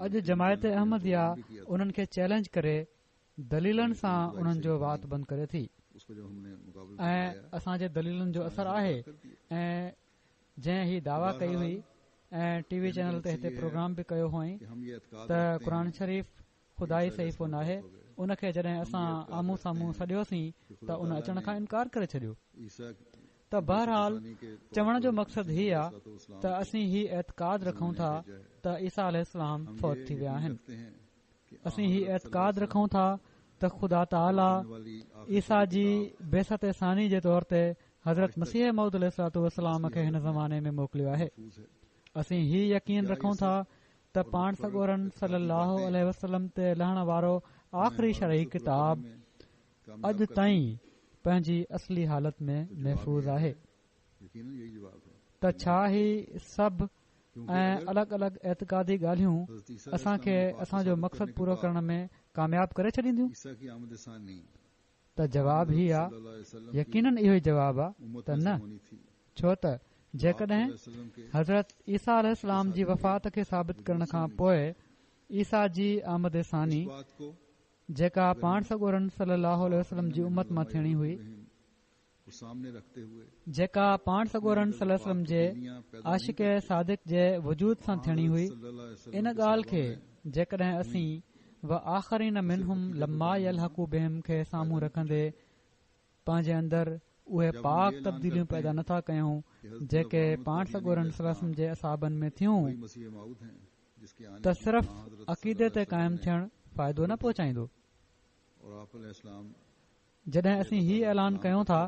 अॼु जमायत अहमदिया उन्हनि खे चैलेंज करे दलीलनि सां उन्हनि जो वात बंदि करे थी ऐं असांजे दलीलनि जो असरु आहे ऐं जंहिं ही दावा कई हुई ऐं टीवी चैनल ते हिते प्रोग्राम बि कयो हुअईं त क़ुरान शरीफ़ खुदाई सहीफ़ो नाहे, उनखे जॾहिं असां आम्हूं साम्हूं सॾियोसीं त उन अचण खां इनकार करे छॾियो। त बहरहाल चवण जो मक़सदु हीउ आहे त असीं ही एतक़ाद रखूं था त ईसा अलैहिस्सलाम फ़ौत थी विया आहिनि। असीं ही एतक़ाद रखूं था त ख़ुदा ताला ईसा जी बेसत सानी जे तौर ते हज़रत मसीह मऊद अलैहिस्सलाम खे हिन ज़माने में मोकिलियो आहे। असीं ही यकीन रखूं था त पाण सॻोरन सल्लल्लाहु अलैहि वसल्लम ते लहण वारो आख़िरी शरई किताब अॼु ताईं पंहिंजी असली हालत में महफ़ूज़ आहे। त छा ही सभु ऐं अलॻि अलॻि एतक़ादी ॻाल्हियूं असांखे असांजो मक़सदु पूरो करण में कामयाब करे छॾींदियूं? त जवाब ही आहे, यकीनन इहो ई जवाब आहे त न, छो त जेकॾहिं हज़रत ईसा अलैहिस्सलाम जी वफ़ात खे साबित करण खां पोइ ईसा जी आमद सानी जेका पाण सॻोरन सल्लल्लाहु अलैहि वसल्लम जी उम्मत मां थियणी हुई, जेका पाण सॻोरन सल्लल्लाहु अलैहि वसल्लम जे आशिक़ सादिक़ जे वजूद सां थियणी हुई, इन ॻाल्हि खे जेकॾहिं असीं व आख़रीन मिनहुम लम्मा यल्हक़ू बिहिम खे साम्हूं रखंदे पंहिंजे अंदरि उहे पाक तब्दीलियूं पैदा नथा कयूं जेके पाण सॻोरन सल्लल्लाहु अलैहि वसल्लम जे असाबनि में थियूं, त सिर्फ़ अक़ीदे ते क़ाइमु थियणु फ़ाइदो न पहुचाईंदो। जॾहिं असीं ही ऐलान कयूं था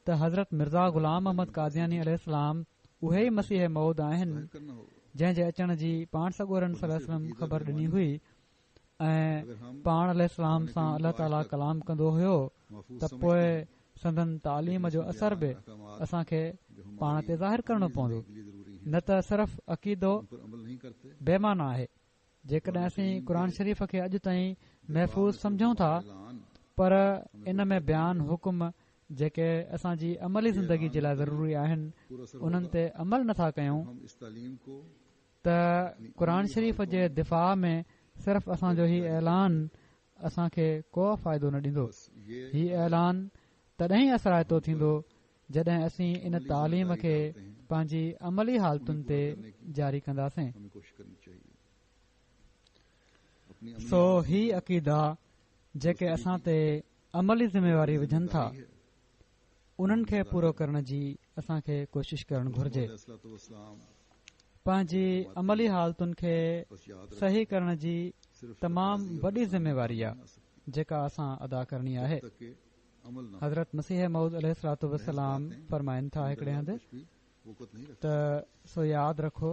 त त हज़रत मिर्ज़ा ग़ुलाम अहमद कादियानी अलैहिस्सलाम उहे ई मसीह मौद आहिनि जंहिं जे अचण जी पाण सॻोरन सल्लल्लाहु ख़बर ॾिनी हुई ऐं पाण अलैहिस्सलाम सां अल्लाह ताला कलाम कंदो हुयो त पोइ संदन तालीम जो असर बि असां खे पाण ते ज़ाहिर करणो पवंदो, न त सिर्फ़ अक़ीदो बेमाना आहे। जेकॾहिं असीं क़ुर शरीफ़ खे अॼु ताईं महफ़ूज़ समझूं था पर इन में बयान हुकुम जेके असांजी अमली ज़िंदगी जे लाइ ज़रूरी आहिनि उन्हनि ते अमल नथा कयूं त क़ुर शरीफ़ जे दिफ़ा में सिर्फ़ असांजो ही ऐलान असां खे को फ़ाइदो न ॾींदो। हीउ ऐलान तॾहिं असराइतो थींदो जॾहिं असीं इन तालीम खे पंहिंजी अमली हालतुनि ते जारी कंदासीं। सो ही अक़ीदा जेके असां ते अमली ज़िम्मेवारी विझनि था उन्हनि खे पूरो करण जी असां खे कोशिश करणु घुर्जे। पंहिंजी अमली हालतुनि खे सही करण जी तमामु वॾी ज़िम्मेवारी आहे जेका असां अदा करणी आहे। हज़रत मसीह मऊद अलैहिस्सलातु वस्सलाम फरमाइनि था हिकिड़े हंधि त सो यादि रखो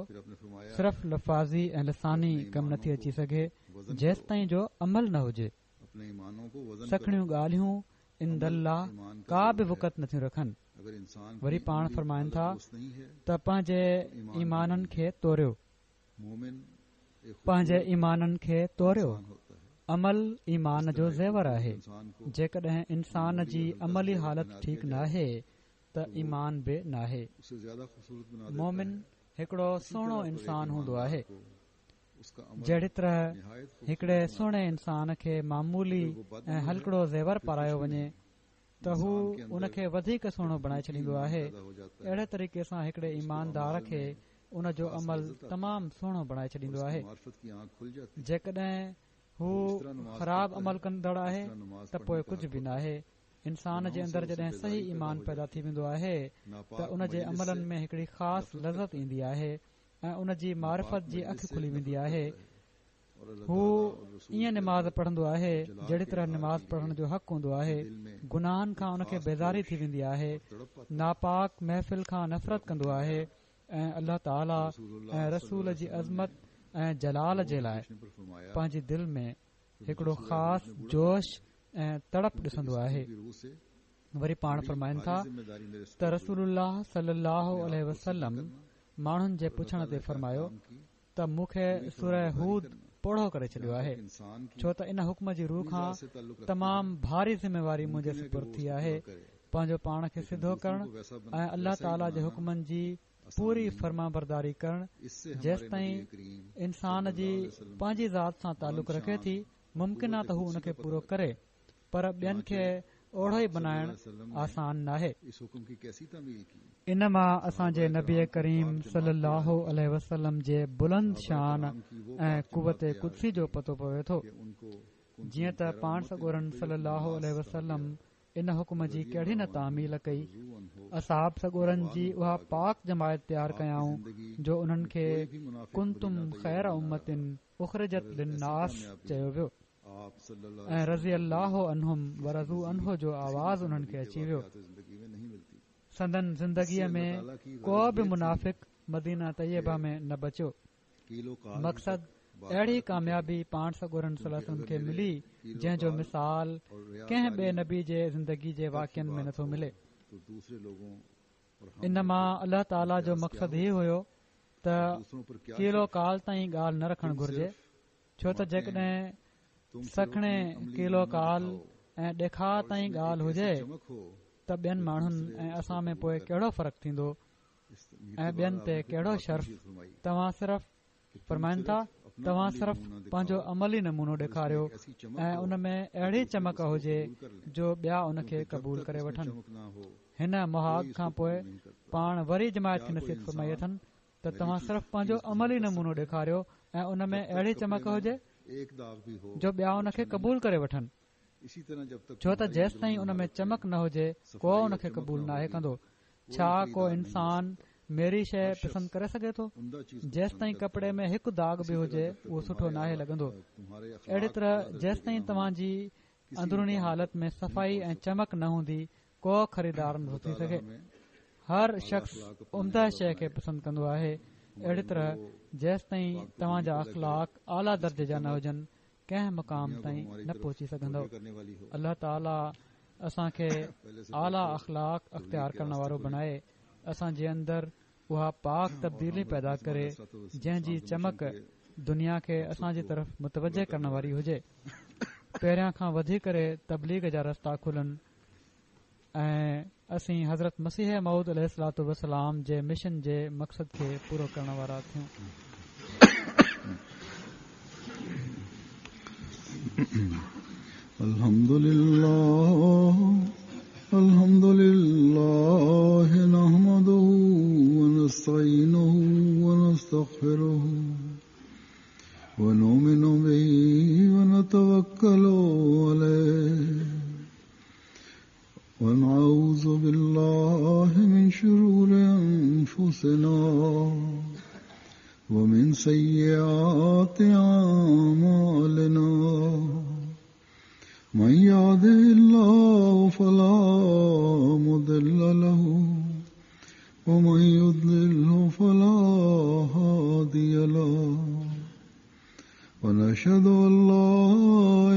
सिर्फ़ लफ़ाज़ी ऐं लिसानी कमु नथी अची सघे जेसि ताईं जो अमल न हुजे। सखणियूं ॻाल्हियूं इंदल्लाह का बि वक़्त नथियूं रखनि। वरी पाण फरमाइनि था त पंहिंजे ईमाननि खे तोड़ियो, पंहिंजे ईमाननि खे तोड़ियो। अमल ईमान जो ज़ेवर आहे। जेकॾहिं इंसान जी अमली हालत ठीकु नाहे त ईमान बि नाहे। मोमिन हिकिड़ो सुहिणो इंसान हूंदो आहे। जहिड़ी तरह हिकिड़े सुहिणे इंसान खे मामूली ऐं हलकड़ो ज़ेवर पारायो वञे त हू उन खे वधीक सुहिणो बणाए छॾींदो आहे, अहिड़े तरीक़े सां हिकिड़े ईमानदार खे उन जो अमल तमामु सुहिणो बणाए छॾींदो आहे। जेकॾहिं हू ख़राब अमल कंदड़ आहे त पोइ कुझु बि नाहे। इंसान जे अंदरि जॾहिं सही ईमान पैदा थी वेंदो आहे त उन जे अमलनि में हिकिड़ी ख़ासि लज़त ईंदी आहे ऐं उन जी मारिफत जी अखि खुली वेंदी आहे। हू ईअं निमाज़ पढ़ंदो आहे जहिड़ी तरह निमाज़ पढ़ण जो हक़ हूंदो आहे। गुनाहनि खां उन खे बेज़ारी थी वेंदी आहे, नापाक महफ़िल खां नफ़रत कंदो आहे ऐं अल्लाह ताला ऐं रसूल जी अज़मत ऐं जलाल जे लाइ पंहिंजी दिलि में हिकिड़ो ख़ासि जोश ऐं तड़प ॾिसंदो आहे। वरी पाण फरमाइनि था त रसूलुल्लाह सल्लल्लाहु अलैहि वसल्लम माण्हुनि जे पुछण ते फरमायो त मूंखे सूरह हूद पोढ़ो करे छॾियो आहे, छो त इन हुक्म जी रूह खां तमामु भारी ज़िम्मेवारी मुंहिंजे सुपुर्द थी आहे। पंहिंजो पाण खे सिधो करणु ऐं अल्लाह ताला जे हुक्मनि जी पूरी फर्मा बरदारी करणु जेसि ताईं इंसान जी पंहिंजी ज़ात सां तालुक़ रखे थी मुमकिन आहे त हू उन खे पूरो करे, पर ॿियनि खे ओढ़ो ई बनाइण आसान नाहे। इन मां असांजे नबी करीम सल्लल्लाहु अलैहि वसल्लम जे बुलंद शान ऐं कुवत कुदसी जो पतो पवे थो। जीअं त पाण सॻोरन सल्लल्लाहु अलैहि वसल्लम इन हुकुम जी कहिड़ी न तामील कई, असाब सॻोरन जी उहा पाक जमायत तयारु कयाऊं जो उन्हनि खे कुंतुम ख़ैर उम्मतिन उख़रिजत लिन्नास चयो वियो ऐं रज़ी अल्लाहु अन्हुम व रज़ू अन्हु जो आवाज़ उन्हनि खे अची वियो। संदन ज़िंदगीअ में को बि मुनाफ़िक मदीना तैयबा में न बचियो। मक़सद अहिड़ी कामयाबी पाण सॻोरन सल्लल्लाहु खे मिली जंहिंजो मिसाल कंहिं ॿिए नबी जे ज़िंदगी जे वाक़िअनि में नथो मिले। इन मां अल्लाह ताला जो मक़सद ही हुयो त कीलो काल ताईं ॻाल्हि न रखणु घुर्जे, छो त जेकॾहिं सखणे कीलो काल ऐं ॾेखार ताईं ॻाल्हि हुजे त ॿियनि माण्हुनि ऐं असां में पोइ कहिड़ो फ़र्क़ु थींदो ऐं ॿियनि ते कहिड़ो शर्फ़। तव्हां सिर्फ़ फरमाइनि था तव्हां सिर्फ़ पंहिंजो अमली नमूनो ॾेखारियो ऐं उन में अहिड़ी चमक हुजे जो ॿिया उन खे क़बूल करे वठनि। हिन मुहाग खां पोइ पाण वरी जमायत खे नसीहत फरमाई अथनि त तव्हां सिर्फ़ पंहिंजो अमली नमूनो ॾेखारियो ऐं उन में अहिड़ी चमक हुजे जो ॿिया उन खे क़बूल करे वठनि, छो त जेसि ताईं उन में चमक न हुजे को उन खे क़बूल नाहे कंदो। छा को इंसान मेरी शइ पसंदि करे सघे थो? जेसि ताईं कपिड़े में हिकु दाग़ बि हुजे उहो सुठो नाहे लॻंदो। अहिड़ी तरह जेसि ताईं तव्हांजी अंदरूनी हालत में सफ़ाई ऐं चमक न हूंदी को ख़रीदार नथो थी सघे। हर शख़्स उम्दा शइ खे पसंदि कंदो आहे। अहिड़ी तरह जेसि ताईं तव्हांजा अख़लाक आला दर्जे जा न हुजनि कंहिं मुक़ाम ताईं न पहुची सघंदो। अल्लाह ताला असांखे आला अख़लाक अख़्तियार करण वारो बणाए, असांजे अंदरि उहा पाक तब्दीली पैदा करे जंहिंजी चमक दुनिया खे असांजी तरफ़ मुतवजह करण वारी हुजे। पहिरियां खां वधी करे तबलीग जा रस्ता खुलनि ऐं असीं हज़रत मसीह मऊद अलैहिस्सलातु वस्सलाम जे मिशन जे मक़सद खे पूरो करण वारा थियूं। अल्हम्दुलिल्लाह नहमदुहु व नस्तईनुहु व नस्तगफिरुहु व नुमिनु बिही व नतवक्कलु अलैहि व नऊज़ु बिल्लाहि मिन शुरूरि अनफुसिना व मिन सय्यिआति अअमालिना मन यहदिहिल्लाहु फला मुदिल्ल लहु व मन युद्लिल्हु फला हादिय लहु व नशहदु अन ला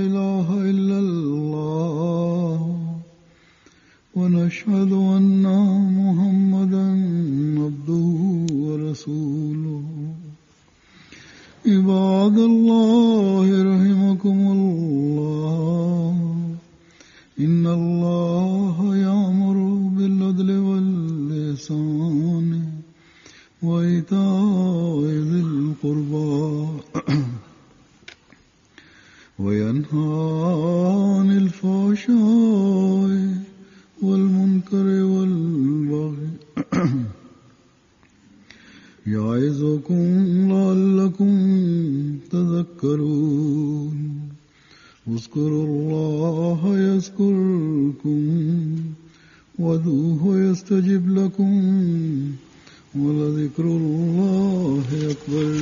इलाहा इल्लल्लाह व नशहदु अन्ना मुहम्मदन अब्दुहु व रसूलुहु। इबादल्लाहि रहिमकुमुल्लाह इन्नल्लाह यामुरु बिल-अदलि वल-इहसानि व ईताइ ज़िल-क़ुर्बा व यन्हा अनिल फ़हशाइ वल मुनकरि वल बग़ि याइज़ुकुम लअल्लकुम तज़क्करून। उज़्कुरुल्लाह यज़्कुरुकुम वदूहु यस्तजिब लकुम व लज़िक्रुल्लाहि अकबर।